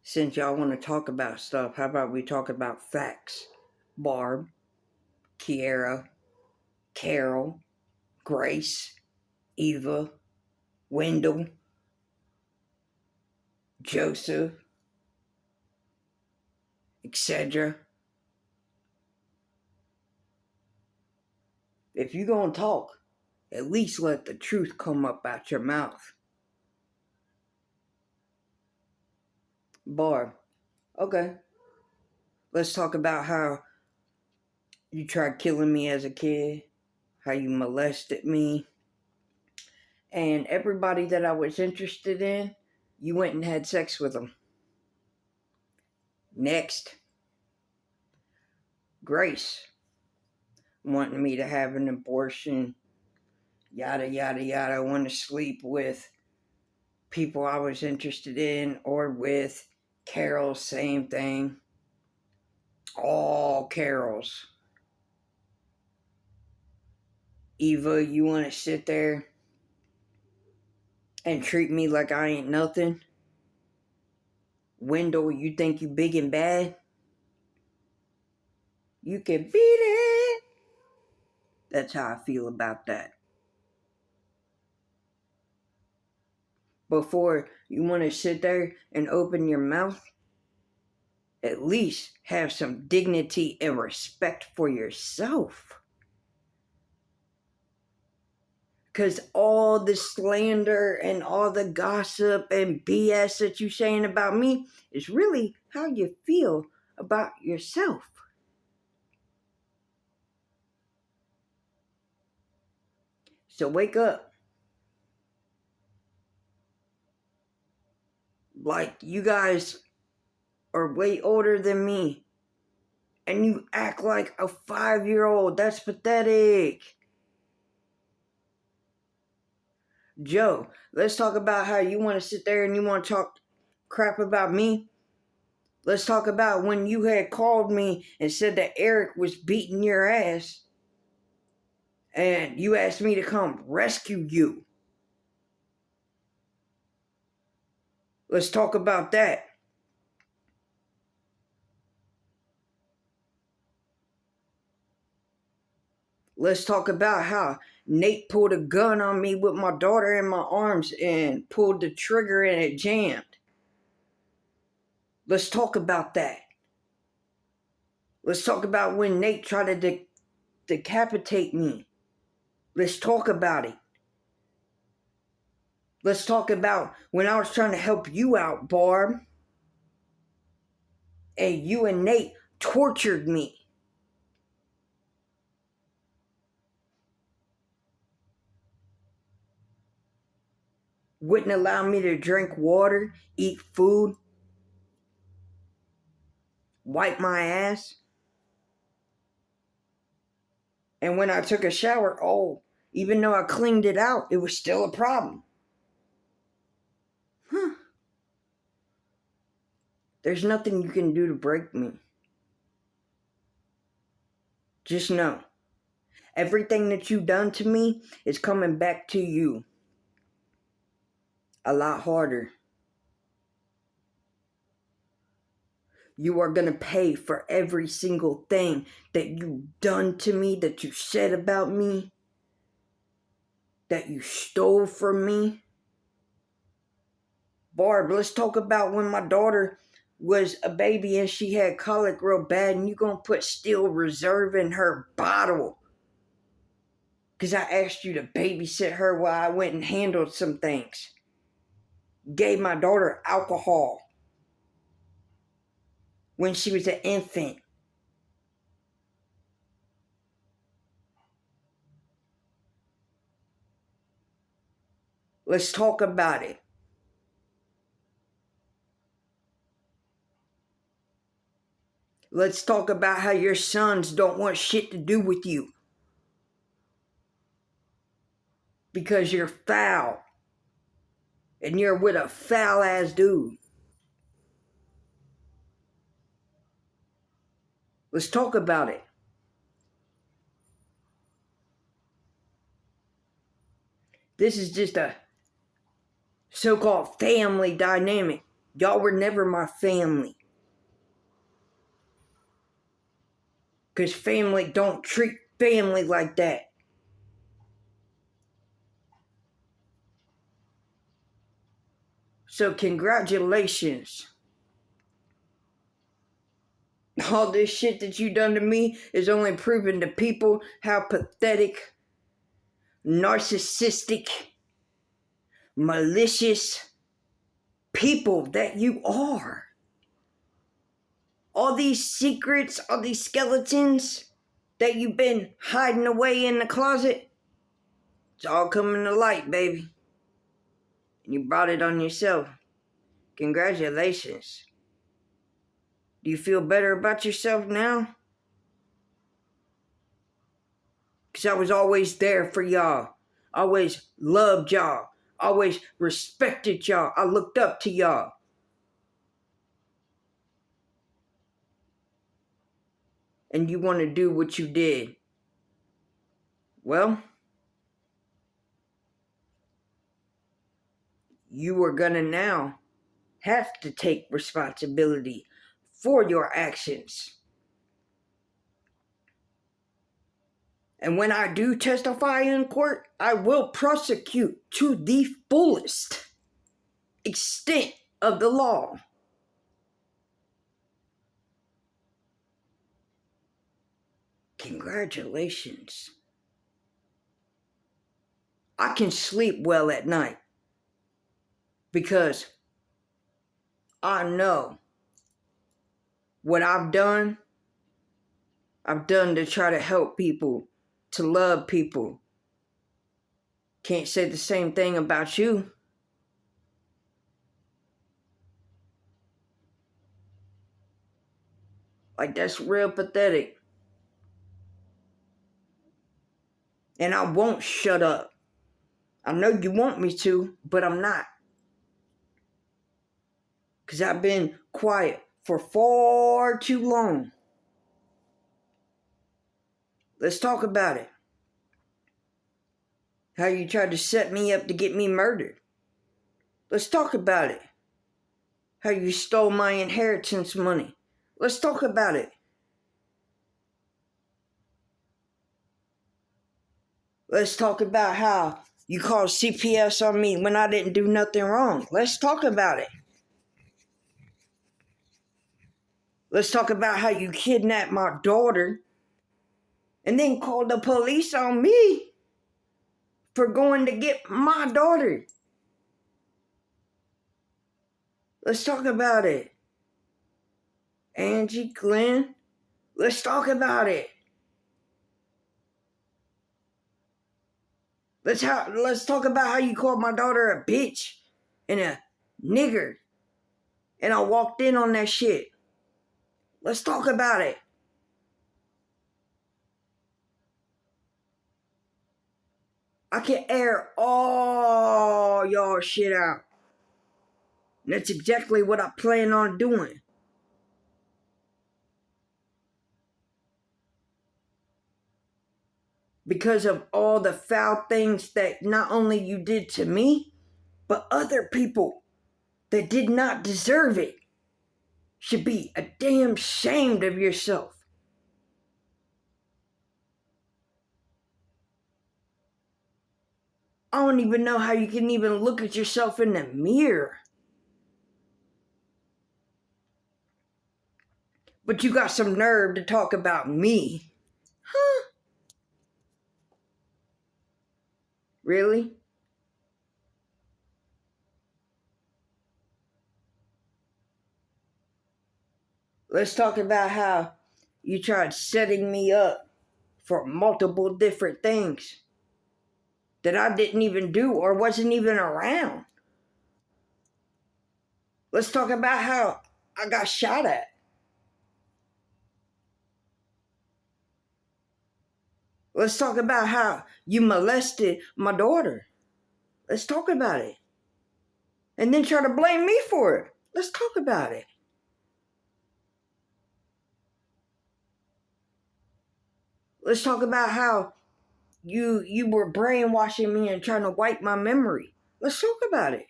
Since y'all want to talk about stuff, how about we talk about facts? Barb, Kiera, Carol, Grace, Eva, Wendell, Joseph, etc. If you gonna talk, at least let the truth come up out your mouth. Barb, okay. Let's talk about how you tried killing me as a kid, how you molested me, and everybody that I was interested in, you went and had sex with them. Next, Grace, wanting me to have an abortion, yada, yada, yada. I want to sleep with people I was interested in or with. Carol, same thing. All Carols. Eva, you want to sit there and treat me like I ain't nothing? Wendell, you think you big and bad? You can beat it. That's how I feel about that. Before you want to sit there and open your mouth, at least have some dignity and respect for yourself. Because all the slander and all the gossip and BS that you're saying about me is really how you feel about yourself. So wake up. Like, you guys are way older than me, and you act like a 5-year-old. That's pathetic. Joe, let's talk about how you want to sit there and you want to talk crap about me. Let's talk about when you had called me and said that Eric was beating your ass, and you asked me to come rescue you. Let's talk about that. Let's talk about how Nate pulled a gun on me with my daughter in my arms and pulled the trigger and it jammed. Let's talk about that. Let's talk about when Nate tried to decapitate me. Let's talk about it. Let's talk about when I was trying to help you out, Barb, and you and Nate tortured me. Wouldn't allow me to drink water, eat food, wipe my ass. And when I took a shower, even though I cleaned it out, it was still a problem. There's nothing you can do to break me. Just know, everything that you've done to me is coming back to you a lot harder. You are going to pay for every single thing that you've done to me, that you said about me, that you stole from me. Barb, let's talk about when my daughter was a baby and she had colic real bad, and you going to put Steel Reserve in her bottle because I asked you to babysit her while I went and handled some things. Gave my daughter alcohol when she was an infant. Let's talk about it. Let's talk about how your sons don't want shit to do with you because you're foul and you're with a foul ass dude. Let's talk about it. This is just a so-called family dynamic. Y'all were never my family. Because family don't treat family like that. So congratulations. All this shit that you done to me is only proving to people how pathetic, narcissistic, malicious people that you are. All these secrets, all these skeletons that you've been hiding away in the closet, it's all coming to light, baby. And you brought it on yourself. Congratulations. Do you feel better about yourself now? Because I was always there for y'all. Always loved y'all. Always respected y'all. I looked up to y'all. And you want to do what you did. Well, you are gonna now have to take responsibility for your actions. And when I do testify in court, I will prosecute to the fullest extent of the law. Congratulations. I can sleep well at night because I know what I've done to try to help people, to love people. Can't say the same thing about you. Like, that's real pathetic. And I won't shut up. I know you want me to, but I'm not. Because I've been quiet for far too long. Let's talk about it. How you tried to set me up to get me murdered. Let's talk about it. How you stole my inheritance money. Let's talk about it. Let's talk about how you called CPS on me when I didn't do nothing wrong. Let's talk about it. Let's talk about how you kidnapped my daughter and then called the police on me for going to get my daughter. Let's talk about it. Angie, Glenn, let's talk about it. Let's talk about how you called my daughter a bitch and a nigger. And I walked in on that shit. Let's talk about it. I can air all y'all shit out. And that's exactly what I plan on doing. Because of all the foul things that not only you did to me, but other people that did not deserve it should be a damn ashamed of yourself. I don't even know how you can even look at yourself in the mirror. But you got some nerve to talk about me. Huh? Really? Let's talk about how you tried setting me up for multiple different things that I didn't even do or wasn't even around. Let's talk about how I got shot at. Let's talk about how you molested my daughter. Let's talk about it. And then try to blame me for it. Let's talk about it. Let's talk about how you were brainwashing me and trying to wipe my memory. Let's talk about it.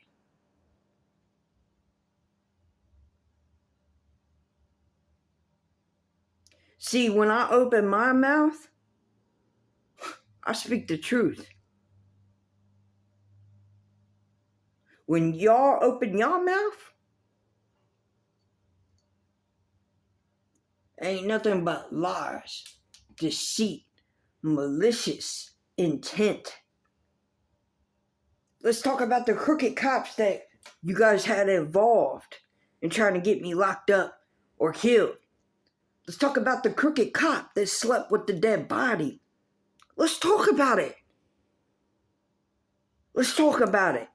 See, when I open my mouth, I speak the truth. When y'all open your mouth, ain't nothing but lies, deceit, malicious intent. Let's talk about the crooked cops that you guys had involved in trying to get me locked up or killed. Let's talk about the crooked cop that slept with the dead body. Let's talk about it. Let's talk about it.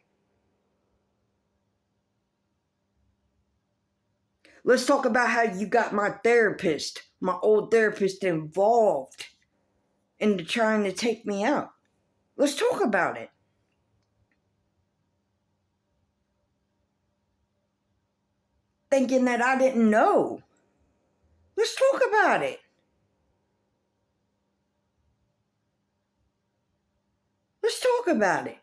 Let's talk about how you got my therapist, my old therapist, involved in trying to take me out. Let's talk about it. Thinking that I didn't know. Let's talk about it. Let's talk about it.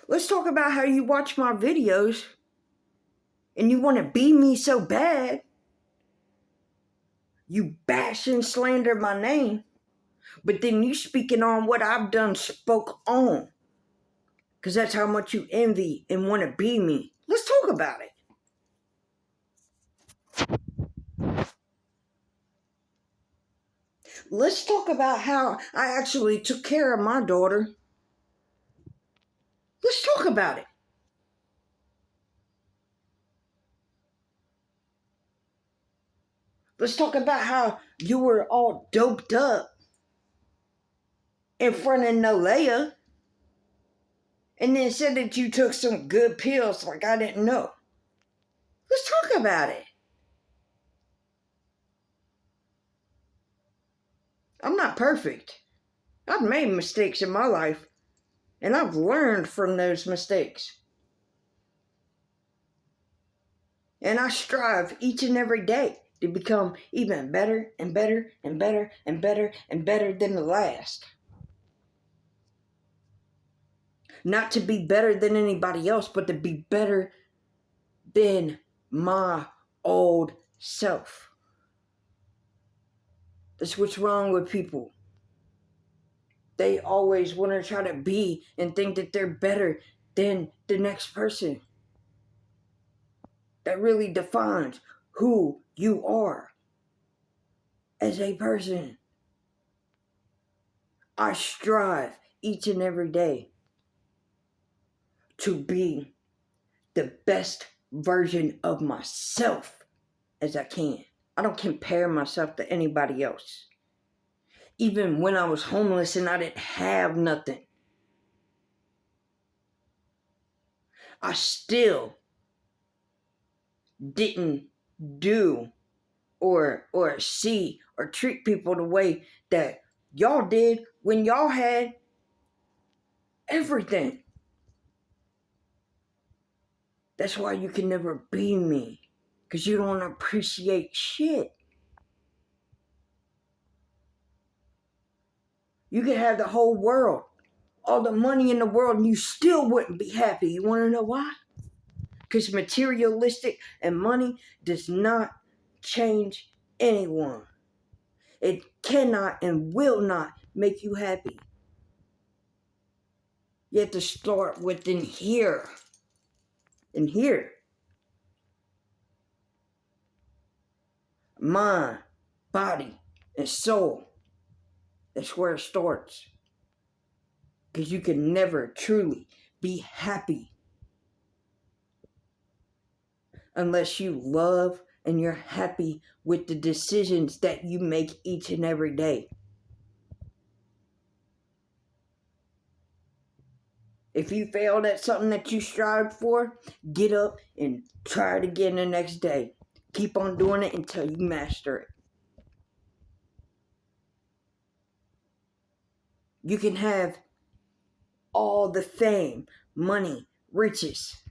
Let's talk about how you watch my videos and you want to be me so bad. You bash and slander my name, but then you speaking on what I've done spoke on. Because that's how much you envy and want to be me. Let's talk about it. Let's talk about how I actually took care of my daughter. Let's talk about it. Let's talk about how you were all doped up in front of Nalea and then said that you took some good pills like I didn't know. Let's talk about it. I'm not perfect. I've made mistakes in my life, and I've learned from those mistakes. And I strive each and every day to become even better and better and better and better and better than the last. Not to be better than anybody else, but to be better than my old self. That's what's wrong with people. They always want to try to be and think that they're better than the next person. That really defines who you are as a person. I strive each and every day to be the best version of myself as I can. I don't compare myself to anybody else. Even when I was homeless and I didn't have nothing, I still didn't do or see or treat people the way that y'all did when y'all had everything. That's why you can never be me, because you don't appreciate shit. You could have the whole world, all the money in the world, and you still wouldn't be happy. You want to know why? Because materialistic and money does not change anyone. It cannot and will not make you happy. You have to start within here. In here. Mind, body, and soul. That's where it starts. Because you can never truly be happy unless you love and you're happy with the decisions that you make each and every day. If you failed at something that you strived for, get up and try it again the next day. Keep on doing it until you master it. You can have all the fame, money, riches,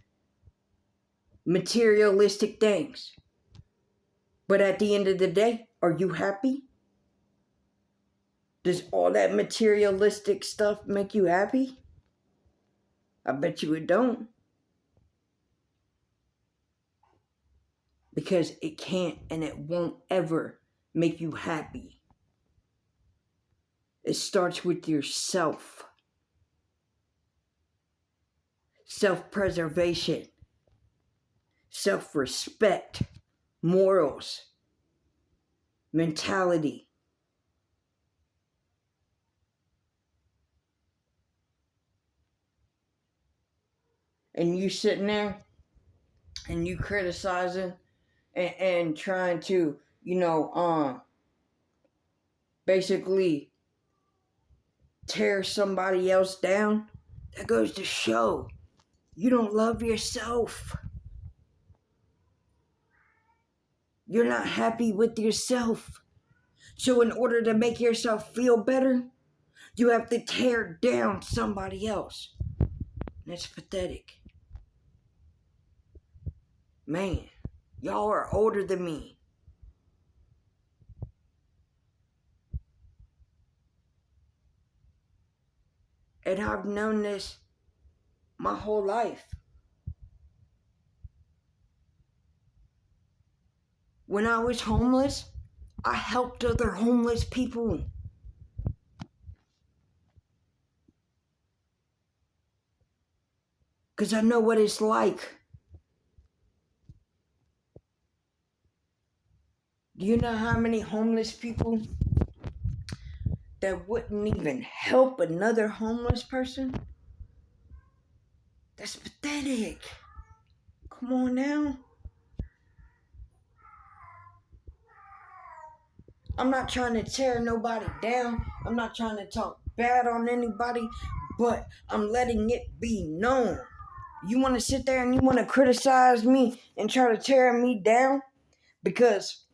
materialistic things. But at the end of the day, are you happy? Does all that materialistic stuff make you happy? I bet you it don't. because it can't and it won't ever make you happy. It starts with yourself. Self-preservation, self-respect, morals, mentality. And you sitting there and you criticizing and trying to, basically tear somebody else down, that goes to show you don't love yourself. You're not happy with yourself. So in order to make yourself feel better, you have to tear down somebody else. That's pathetic. Man, y'all are older than me. And I've known this my whole life. When I was homeless, I helped other homeless people. Because I know what it's like. Do you know how many homeless people that wouldn't even help another homeless person? That's pathetic. Come on now. I'm not trying to tear nobody down. I'm not trying to talk bad on anybody, but I'm letting it be known. You want to sit there and you want to criticize me and try to tear me down because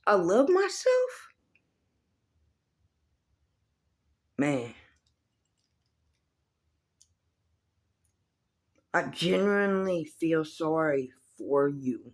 I love myself? Man, I genuinely feel sorry for you.